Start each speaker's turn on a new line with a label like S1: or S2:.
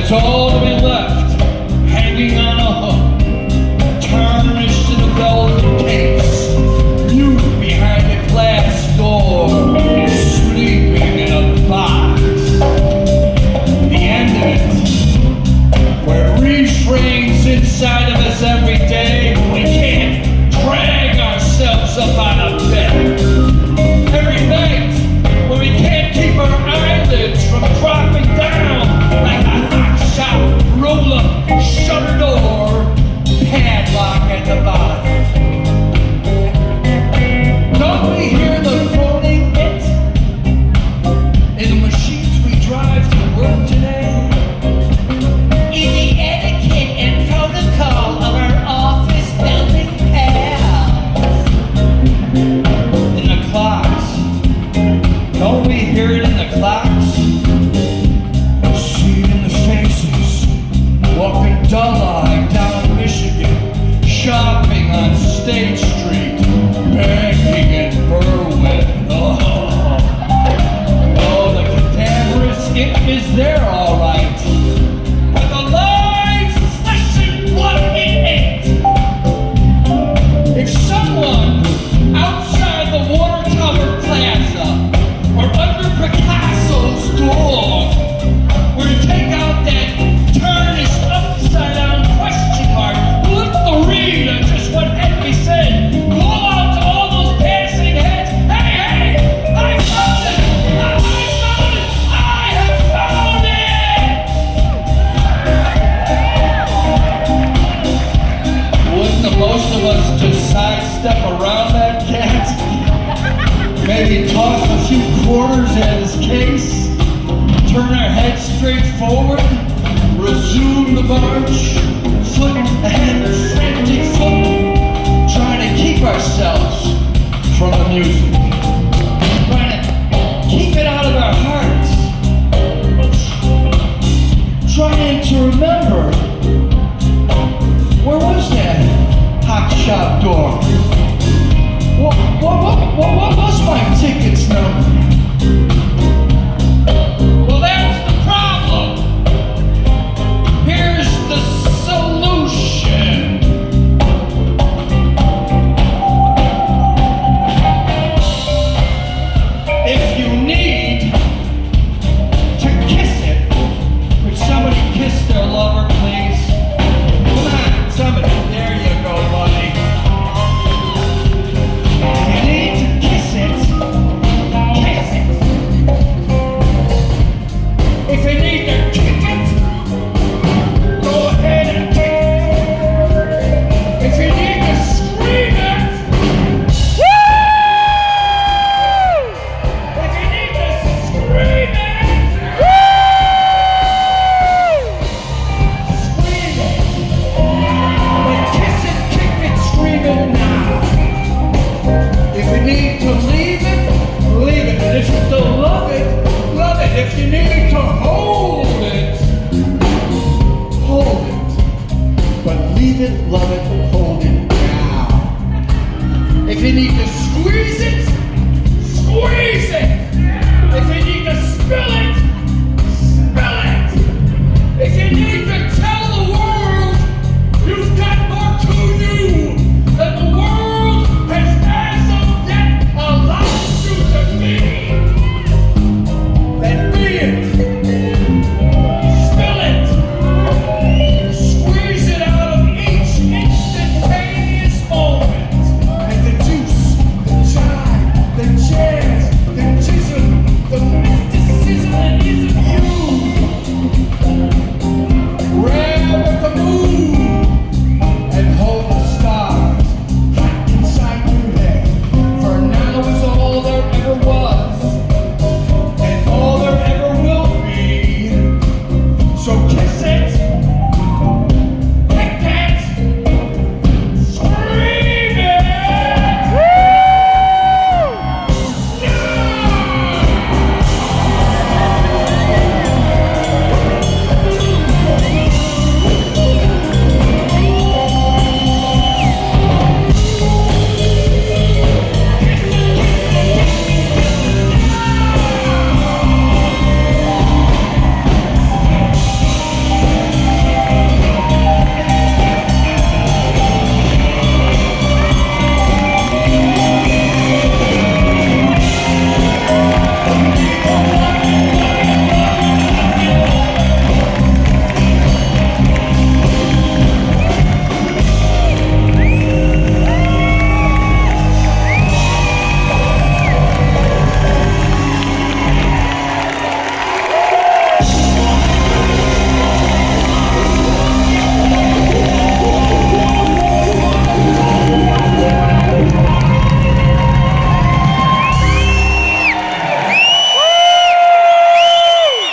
S1: it's all to be left hanging on a hook, tarnished in a velvet case, mute behind a glass door, sleeping in a box. The end of it, where it refrains inside of us every day, we can't drag ourselves up on a bed. Every night, when we can't keep our eyelids from dropping down like a hot shot roll-up shutter door, padlock at the bottom. Don't we hear the phoning it in the machines we drive to work today?
S2: In the etiquette and protocol of our office building pals.
S1: In the clocks. Don't we hear it in the clocks? See it in the faces, walking dull-eyed down Michigan, shopping on State Street, begging in Berwyn. Oh, the cadaverous it is there, all right. But the live flesh and blood it ain't. If someone outside the Water Tower Plaza or under Picasso's door were to take out that tarnished upside-down question mark, look the read on just what Henry said, call out to all those passing heads, hey, I found it! I found it! I have found it! Wouldn't the most of us just sidestep around that cat? Maybe toss a few quarters at his case, turn our heads straight forward, resume the march, foot ahead, frantic foot, trying to keep ourselves from the music, trying to keep it out of our hearts, trying to remember, where was that hot shop door? What was my ticket's number? Well, that's the problem. Here's the solution. If you need to kiss it, would somebody kiss their lover, please? Come on, somebody. There you go, buddy. If you need to kiss it, kiss it. If you need to kick it, go ahead and kick it. If you need to scream it, woo! If you need to scream it, woo! Scream it. But kiss it, kick it, scream it now. If you need to leave it, leave it. And if you still love it, love it. If you need to hold it, hold it. But leave it, love it, hold it now. If you need to squeeze it, squeeze it.